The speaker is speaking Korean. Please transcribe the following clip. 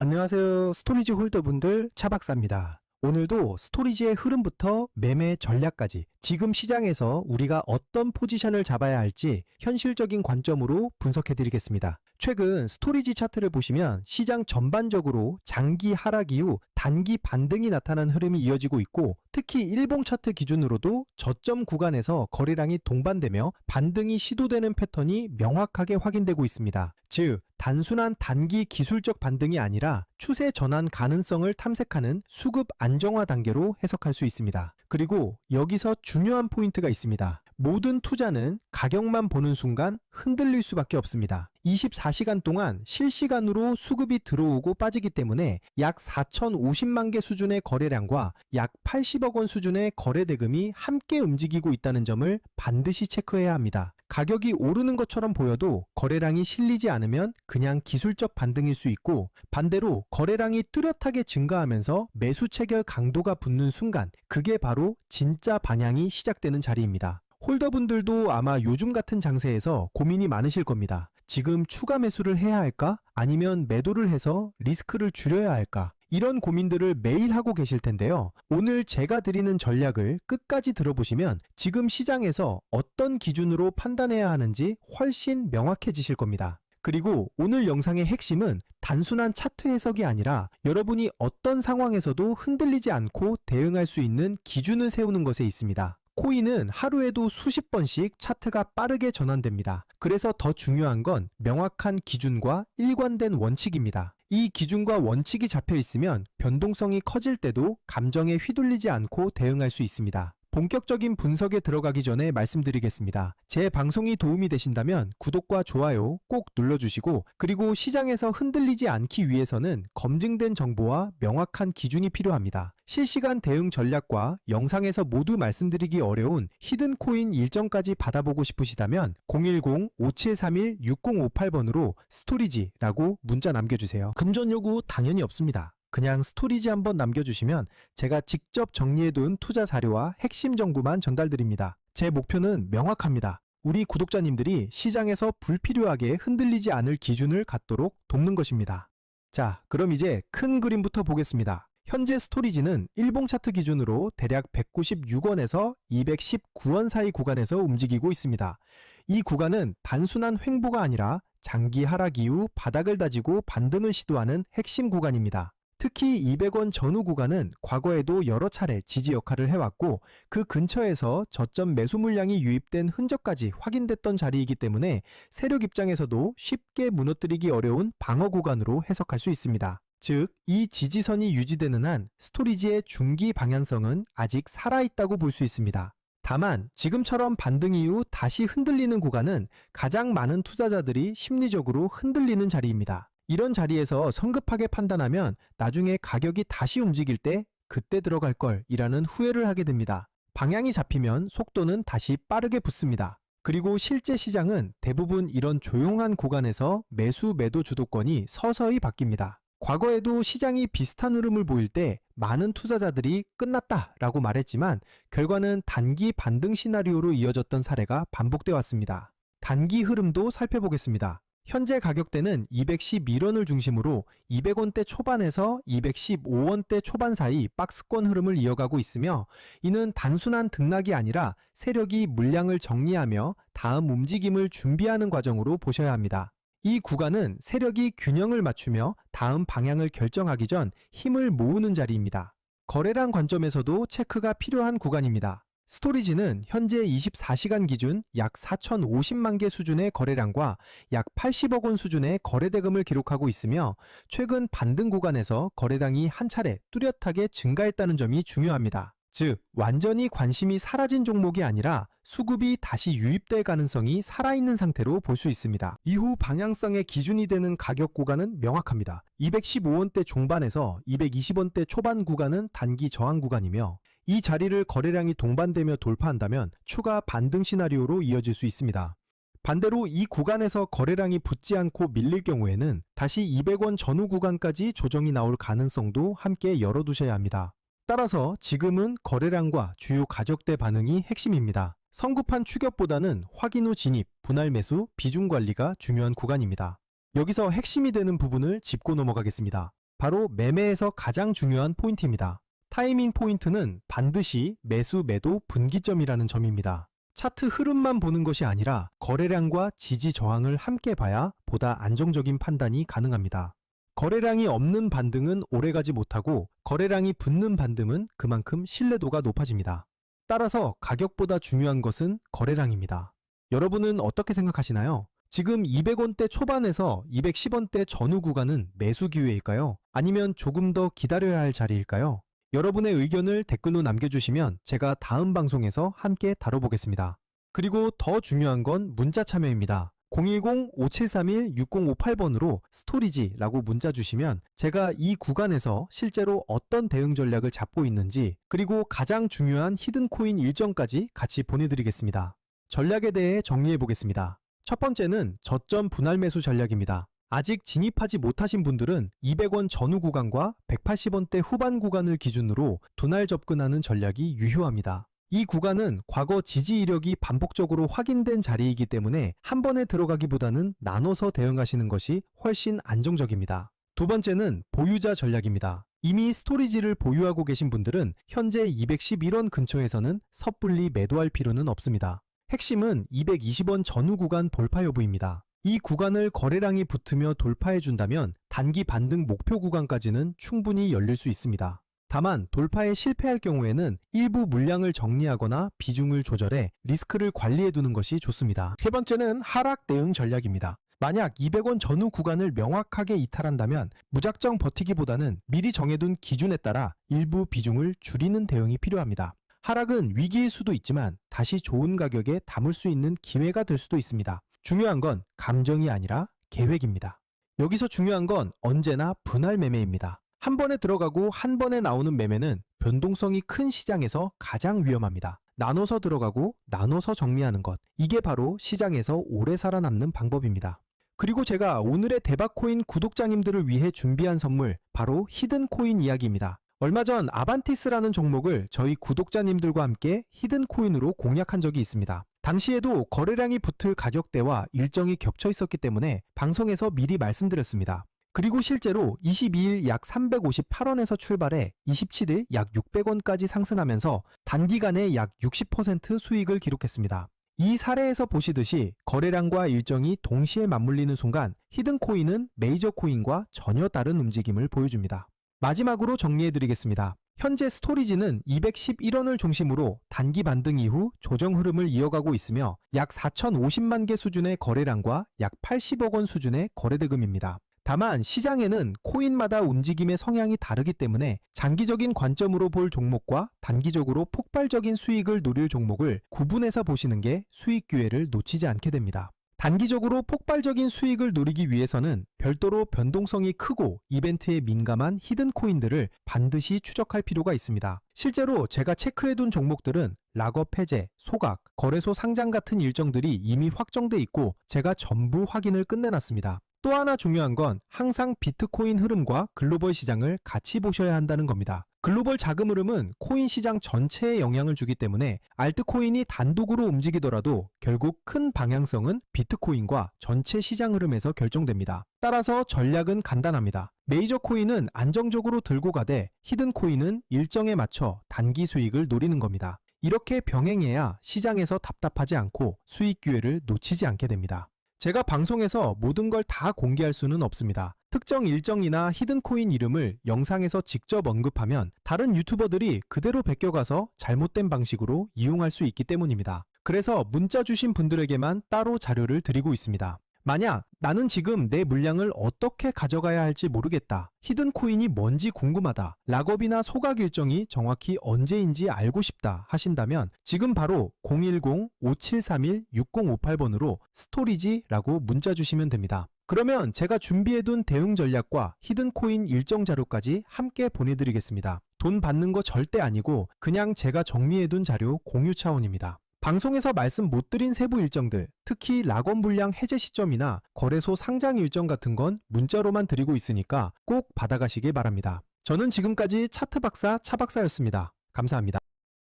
안녕하세요. 스토리지 홀더분들 차박사입니다. 오늘도 스토리지의 흐름부터 매매 전략까지 지금 시장에서 우리가 어떤 포지션을 잡아야 할지 현실적인 관점으로 분석해 드리겠습니다. 최근 스토리지 차트를 보시면 시장 전반적으로 장기 하락 이후 단기 반등이 나타난 흐름이 이어지고 있고, 특히 일봉 차트 기준으로도 저점 구간에서 거래량이 동반되며 반등이 시도되는 패턴이 명확하게 확인되고 있습니다. 즉, 단순한 단기 기술적 반등이 아니라 추세 전환 가능성을 탐색하는 수급 안정화 단계로 해석할 수 있습니다. 그리고 여기서 중요한 포인트가 있습니다. 모든 투자는 가격만 보는 순간 흔들릴 수밖에 없습니다. 24시간 동안 실시간으로 수급이 들어오고 빠지기 때문에 약 4,050만 개 수준의 거래량과 약 80억 원 수준의 거래 대금이 함께 움직이고 있다는 점을 반드시 체크해야 합니다. 가격이 오르는 것처럼 보여도 거래량이 실리지 않으면 그냥 기술적 반등일 수 있고, 반대로 거래량이 뚜렷하게 증가하면서 매수 체결 강도가 붙는 순간 그게 바로 진짜 방향이 시작되는 자리입니다. 홀더분들도 아마 요즘 같은 장세에서 고민이 많으실 겁니다. 지금 추가 매수를 해야 할까? 아니면 매도를 해서 리스크를 줄여야 할까? 이런 고민들을 매일 하고 계실 텐데요. 오늘 제가 드리는 전략을 끝까지 들어보시면 지금 시장에서 어떤 기준으로 판단해야 하는지 훨씬 명확해지실 겁니다. 그리고 오늘 영상의 핵심은 단순한 차트 해석이 아니라 여러분이 어떤 상황에서도 흔들리지 않고 대응할 수 있는 기준을 세우는 것에 있습니다. 코인은 하루에도 수십 번씩 차트가 빠르게 전환됩니다. 그래서 더 중요한 건 명확한 기준과 일관된 원칙입니다. 이 기준과 원칙이 잡혀 있으면 변동성이 커질 때도 감정에 휘둘리지 않고 대응할 수 있습니다. 본격적인 분석에 들어가기 전에 말씀드리겠습니다. 제 방송이 도움이 되신다면 구독과 좋아요 꼭 눌러주시고, 그리고 시장에서 흔들리지 않기 위해서는 검증된 정보와 명확한 기준이 필요합니다. 실시간 대응 전략과 영상에서 모두 말씀드리기 어려운 히든코인 일정까지 받아보고 싶으시다면 010-5731-6058번으로 스토리지라고 문자 남겨주세요. 금전 요구 당연히 없습니다. 그냥 스토리지 한번 남겨주시면 제가 직접 정리해둔 투자 자료와 핵심 정보만 전달드립니다. 제 목표는 명확합니다. 우리 구독자님들이 시장에서 불필요하게 흔들리지 않을 기준을 갖도록 돕는 것입니다. 자, 그럼 이제 큰 그림부터 보겠습니다. 현재 스토리지는 일봉 차트 기준으로 대략 196원에서 219원 사이 구간에서 움직이고 있습니다. 이 구간은 단순한 횡보가 아니라 장기 하락 이후 바닥을 다지고 반등을 시도하는 핵심 구간입니다. 특히 200원 전후 구간은 과거에도 여러 차례 지지 역할을 해왔고, 그 근처에서 저점 매수 물량이 유입된 흔적까지 확인됐던 자리이기 때문에 세력 입장에서도 쉽게 무너뜨리기 어려운 방어 구간으로 해석할 수 있습니다. 즉, 이 지지선이 유지되는 한 스토리지의 중기 방향성은 아직 살아있다고 볼 수 있습니다. 다만 지금처럼 반등 이후 다시 흔들리는 구간은 가장 많은 투자자들이 심리적으로 흔들리는 자리입니다. 이런 자리에서 성급하게 판단하면 나중에 가격이 다시 움직일 때 그때 들어갈 걸 이라는 후회를 하게 됩니다. 방향이 잡히면 속도는 다시 빠르게 붙습니다. 그리고 실제 시장은 대부분 이런 조용한 구간에서 매수 매도 주도권이 서서히 바뀝니다. 과거에도 시장이 비슷한 흐름을 보일 때 많은 투자자들이 끝났다 라고 말했지만 결과는 단기 반등 시나리오로 이어졌던 사례가 반복되어 왔습니다. 단기 흐름도 살펴보겠습니다. 현재 가격대는 211원을 중심으로 200원대 초반에서 215원대 초반 사이 박스권 흐름을 이어가고 있으며, 이는 단순한 등락이 아니라 세력이 물량을 정리하며 다음 움직임을 준비하는 과정으로 보셔야 합니다. 이 구간은 세력이 균형을 맞추며 다음 방향을 결정하기 전 힘을 모으는 자리입니다. 거래량 관점에서도 체크가 필요한 구간입니다. 스토리지는 현재 24시간 기준 약 4,050만 개 수준의 거래량과 약 80억 원 수준의 거래 대금을 기록하고 있으며, 최근 반등 구간에서 거래량이 한 차례 뚜렷하게 증가했다는 점이 중요합니다. 즉, 완전히 관심이 사라진 종목이 아니라 수급이 다시 유입될 가능성이 살아있는 상태로 볼 수 있습니다. 이후 방향성의 기준이 되는 가격 구간은 명확합니다. 215원대 중반에서 220원대 초반 구간은 단기 저항 구간이며, 이 자리를 거래량이 동반되며 돌파한다면 추가 반등 시나리오로 이어질 수 있습니다. 반대로 이 구간에서 거래량이 붙지 않고 밀릴 경우에는 다시 200원 전후 구간까지 조정이 나올 가능성도 함께 열어두셔야 합니다. 따라서 지금은 거래량과 주요 가격대 반응이 핵심입니다. 성급한 추격보다는 확인 후 진입, 분할 매수, 비중 관리가 중요한 구간입니다. 여기서 핵심이 되는 부분을 짚고 넘어가겠습니다. 바로 매매에서 가장 중요한 포인트입니다. 타이밍 포인트는 반드시 매수 매도 분기점이라는 점입니다. 차트 흐름만 보는 것이 아니라 거래량과 지지 저항을 함께 봐야 보다 안정적인 판단이 가능합니다. 거래량이 없는 반등은 오래가지 못하고 거래량이 붙는 반등은 그만큼 신뢰도가 높아집니다. 따라서 가격보다 중요한 것은 거래량입니다. 여러분은 어떻게 생각하시나요? 지금 200원대 초반에서 210원대 전후 구간은 매수 기회일까요? 아니면 조금 더 기다려야 할 자리일까요? 여러분의 의견을 댓글로 남겨주시면 제가 다음 방송에서 함께 다뤄보겠습니다. 그리고 더 중요한 건 문자 참여입니다. 010-5731-6058번으로 스토리지라고 문자 주시면 제가 이 구간에서 실제로 어떤 대응 전략을 잡고 있는지 그리고 가장 중요한 히든코인 일정까지 같이 보내드리겠습니다. 전략에 대해 정리해 보겠습니다. 첫 번째는 저점 분할 매수 전략입니다. 아직 진입하지 못하신 분들은 200원 전후 구간과 180원대 후반 구간을 기준으로 분할 접근하는 전략이 유효합니다. 이 구간은 과거 지지 이력이 반복적으로 확인된 자리이기 때문에 한 번에 들어가기보다는 나눠서 대응하시는 것이 훨씬 안정적입니다. 두 번째는 보유자 전략입니다. 이미 스토리지를 보유하고 계신 분들은 현재 211원 근처에서는 섣불리 매도할 필요는 없습니다. 핵심은 220원 전후 구간 돌파 여부입니다. 이 구간을 거래량이 붙으며 돌파해준다면 단기 반등 목표 구간까지는 충분히 열릴 수 있습니다. 다만 돌파에 실패할 경우에는 일부 물량을 정리하거나 비중을 조절해 리스크를 관리해두는 것이 좋습니다. 세 번째는 하락 대응 전략입니다. 만약 200원 전후 구간을 명확하게 이탈한다면 무작정 버티기보다는 미리 정해둔 기준에 따라 일부 비중을 줄이는 대응이 필요합니다. 하락은 위기일 수도 있지만 다시 좋은 가격에 담을 수 있는 기회가 될 수도 있습니다. 중요한 건 감정이 아니라 계획입니다. 여기서 중요한 건 언제나 분할 매매입니다. 한 번에 들어가고 한 번에 나오는 매매는 변동성이 큰 시장에서 가장 위험합니다. 나눠서 들어가고 나눠서 정리하는 것, 이게 바로 시장에서 오래 살아남는 방법입니다. 그리고 제가 오늘의 대박코인 구독자님들을 위해 준비한 선물, 바로 히든코인 이야기입니다. 얼마 전 아반티스라는 종목을 저희 구독자님들과 함께 히든코인으로 공략한 적이 있습니다. 당시에도 거래량이 붙을 가격대와 일정이 겹쳐 있었기 때문에 방송에서 미리 말씀드렸습니다. 그리고 실제로 22일 약 358원에서 출발해 27일 약 600원까지 상승하면서 단기간에 약 60% 수익을 기록했습니다. 이 사례에서 보시듯이 거래량과 일정이 동시에 맞물리는 순간 히든코인은 메이저 코인과 전혀 다른 움직임을 보여줍니다. 마지막으로 정리해드리겠습니다. 현재 스토리지는 211원을 중심으로 단기 반등 이후 조정 흐름을 이어가고 있으며 약 4,050만 개 수준의 거래량과 약 80억 원 수준의 거래대금입니다. 다만 시장에는 코인마다 움직임의 성향이 다르기 때문에 장기적인 관점으로 볼 종목과 단기적으로 폭발적인 수익을 노릴 종목을 구분해서 보시는 게 수익 기회를 놓치지 않게 됩니다. 단기적으로 폭발적인 수익을 누리기 위해서는 별도로 변동성이 크고 이벤트에 민감한 히든 코인들을 반드시 추적할 필요가 있습니다. 실제로 제가 체크해둔 종목들은 락업 해제, 소각, 거래소 상장 같은 일정들이 이미 확정돼 있고 제가 전부 확인을 끝내놨습니다. 또 하나 중요한 건 항상 비트코인 흐름과 글로벌 시장을 같이 보셔야 한다는 겁니다. 글로벌 자금 흐름은 코인 시장 전체에 영향을 주기 때문에 알트코인이 단독으로 움직이더라도 결국 큰 방향성은 비트코인과 전체 시장 흐름에서 결정됩니다. 따라서 전략은 간단합니다. 메이저 코인은 안정적으로 들고 가되 히든 코인은 일정에 맞춰 단기 수익을 노리는 겁니다. 이렇게 병행해야 시장에서 답답하지 않고 수익 기회를 놓치지 않게 됩니다. 제가 방송에서 모든 걸 다 공개할 수는 없습니다. 특정 일정이나 히든코인 이름을 영상에서 직접 언급하면 다른 유튜버들이 그대로 베껴가서 잘못된 방식으로 이용할 수 있기 때문입니다. 그래서 문자 주신 분들에게만 따로 자료를 드리고 있습니다. 만약 나는 지금 내 물량을 어떻게 가져가야 할지 모르겠다, 히든코인이 뭔지 궁금하다, 락업이나 소각 일정이 정확히 언제인지 알고 싶다 하신다면 지금 바로 010-5731-6058번으로 스토리지라고 문자 주시면 됩니다. 그러면 제가 준비해둔 대응 전략과 히든코인 일정 자료까지 함께 보내드리겠습니다. 돈 받는 거 절대 아니고 그냥 제가 정리해둔 자료 공유 차원입니다. 방송에서 말씀 못 드린 세부 일정들, 특히 락업 물량 해제 시점이나 거래소 상장 일정 같은 건 문자로만 드리고 있으니까 꼭 받아가시길 바랍니다. 저는 지금까지 차트 박사 차 박사였습니다. 감사합니다.